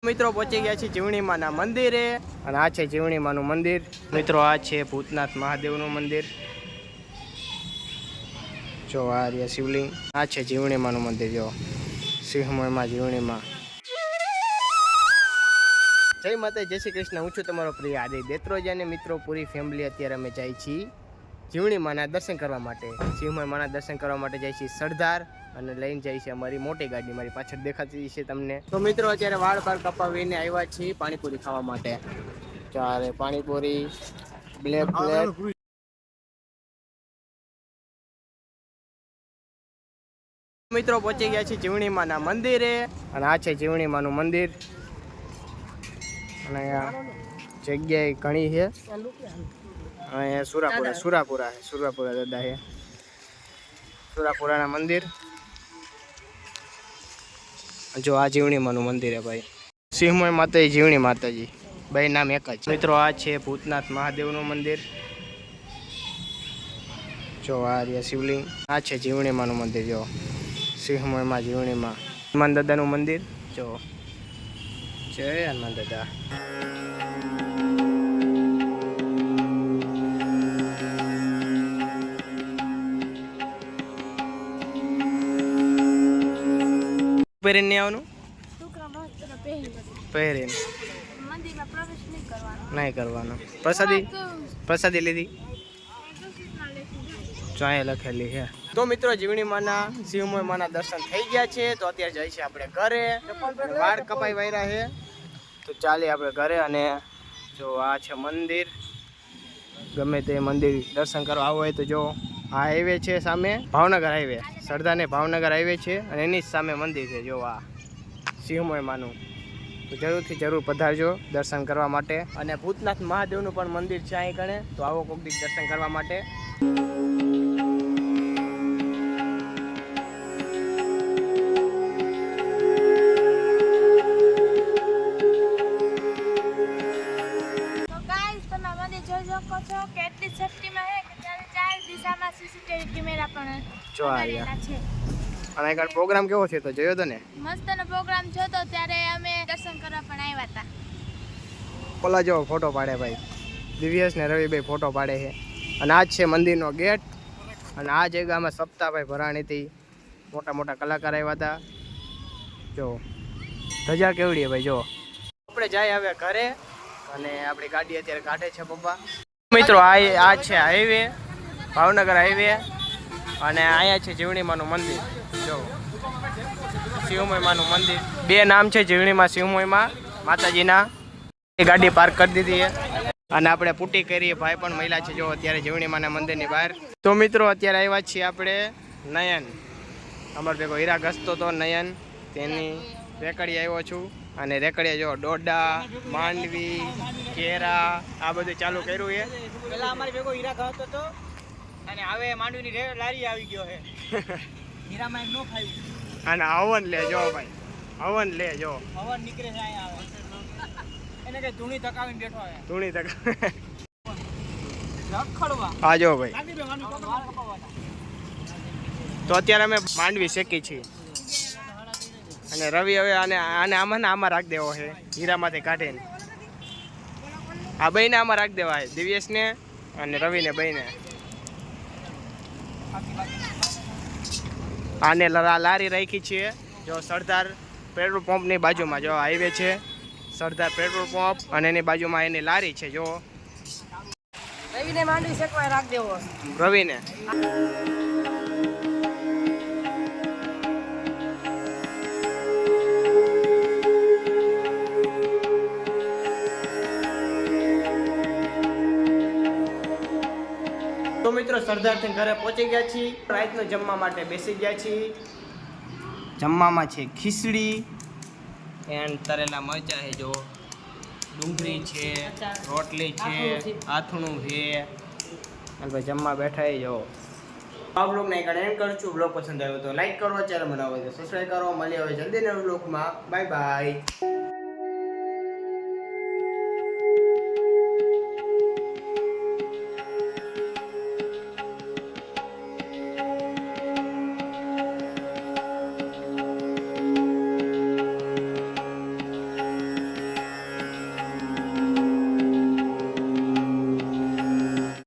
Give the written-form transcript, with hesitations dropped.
મિત્રો પહોંચી ગયા છે જીવણીમાના મંદિરે અને આ છે જીવણીમાનું મંદિર। મિત્રો આ છે ભૂતનાથ મહાદેવનું મંદિર। જો આ રહ્યા શિવલિંગ। આ છે જીવણીમાનું મંદિર। જો સિંહમોયમાં જીવણીમાં। જય માતા, જય શ્રી કૃષ્ણ। હું છું તમારો પ્રિય આદિ દેત્રોજા અને મિત્રો પૂરી ફેમિલી અત્યારે અમે જાય છીએ જીવણીમાના દર્શન કરવા માટે। સિંહમોયમાના દર્શન કરવા માટે જાય છીએ સરદાર અને લઈને જાય છે અમારી મોટી ગાડી। મારી પાછળ દેખાતી છે તમને। તો મિત્રો અત્યારે વાળ બાર કપાવીને આવ્યા છીએ પાણીપુરી ખાવા માટે। ચારે પાણીપુરી બ્લેક પ્લેટ। મિત્રો પહોંચી ગયા છે જીવણીમાના મંદિરે અને આ છે જીવણીમાનું મંદિર। અને જગ્યાએ ઘણી છે। અહીંયા સુરાપુરા દાદા છે। સુરાપુરાના મંદિર। જો આ જીવણીમાનું મંદિર હે ભાઈ। સિંહમોય માતાજી, જીવણી માતાજી બે નામ એક જ। મિત્રો આ છે ભૂતનાથ મહાદેવનું મંદિર। જો આ રહ્યા શિવલિંગ। આ છે જીવણીમાનું મંદિર। જો સિંહમોયમાં જીવણીમાં હનુમાન દાદાનું મંદિર। જો જય હનુમાન દાદા। પહેરીને આવવાનું પહેરીને નહીં કરવાનું। પ્રસાદી લીધી જો અહીંયા લખેલી છે। તો મિત્રો જીવણીમાના સિંહમોયમાના દર્શન થઈ ગયા છે। તો અત્યારે જાય છે આપણે ઘરે। વાળ કપાઈ વાયરા છે તો ચાલીએ આપણે ઘરે। અને જો આ છે મંદિર। ગમે તે મંદિર દર્શન કરવા આવો હોય તો જો આ હાઈવે છે સામે, ભાવનગર હાઈવે, સરદારને ભાવનગર હાઈવે છે અને એની જ સામે મંદિર છે। જો આ સિંહમોયમાનું। તો જરૂરથી જરૂર પધારજો દર્શન કરવા માટે। અને ભૂતનાથ મહાદેવનું પણ મંદિર છે અહીં કણે। તો આવો કોક દી દર્શન કરવા માટે। જો આયા અને આગળ પ્રોગ્રામ કેવો છે તો જોયો તો ને? મસ્તનો પ્રોગ્રામ છે તો ત્યારે અમે દર્શન કરવા પણ આવ્યા હતા। ઓલા જો ફોટો પાડે ભાઈ, દિવ્યેશ ને રવિભાઈ ફોટો પાડે છે। અને આ જ છે મંદિરનો ગેટ। અને આ જગ્યામાં સપ્તાહભાઈ ભરાણીથી મોટા મોટા કલાકાર આવ્યા હતા। જો ધજા કેવડી ભાઈ। જો આપણે જાય હવે ઘરે અને આપણી ગાડી અત્યારે કાઢે છે પપ્પા। મિત્રો આ છે હાઈવે, ભાવનગર હાઈવે। અને અહીંયા છે જીવણીમાનું મંદિર। જો સિંહમોયમાનું મંદિર, બે નામ છે જીવણીમાં સિંહમોયમાં માતાજીના। એ ગાડી પાર્ક કરી દીધી છે અને આપણે પુટ્ટી કરીએ। ભાઈ પણ મહિલા છે જો અત્યારે જીવણીમાના મંદિરની બહાર। તો મિત્રો અત્યારે આવ્યા છીએ આપણે નયન, અમારો ભેગો હીરા ઘસતો તો નયન, તેની રેકડી આવ્યો છું। અને રેકડીએ જો ડોડા, માંડવી, કેરા આ બધું ચાલુ કર્યું છે। પેલા અમારી ભેગો હીરા ઘસતો તો અને હવે માંડવીની લારી આવી ગયો છે। હીરામાં એમ નો ખાયું। અને હવન લે જો ભાઈ, હવન લે જો, હવન નીકળે છે અહીંયા આવે એને કે ધૂણી તકાવીને બેઠો છે। ધૂણી તક રખડવા હા જો ભાઈ। લાગી બે માંડવી કપાવવા। તો અત્યારે અમે માંડવી શેકી છીએ અને રવિ હવે આને આમાં રાખી દેવો છે હીરામાંથી કાઢીને। આ બેને આમાં રાખી દેવા છે, દિવ્યેશને અને રવિને બેને। આને લારી રાખી છીએ જો સરદાર પેટ્રોલ પંપની બાજુમાં। જો હાઈવે છે સરદાર પેટ્રોલ પંપ અને એની બાજુમાં એની લારી છે। જો રવિને માંડવી શેકવા રાખી દેવો રવિને। તો મિત્રો સરદારથી ઘરે પહોંચી ગયા છીએ। રાતનું જમવા માટે બેસી ગયા છીએ। જમવામાં છે ખીચડી એન્ડ તરેલા મરચાં છે, જો ડુંગળી છે, રોટલી છે, આથણું છે અને ભાઈ જમવા બેઠા એ જો। આ બ્લોગને એક એન્ડ કરું છું। બ્લોગ પસંદ આવ્યો તો લાઈક કરો, ચેનલ બનાવો તો સબસ્ક્રાઈબ કરો। મળીએ હવે જલ્દી નવા બ્લોગમાં। Bye bye.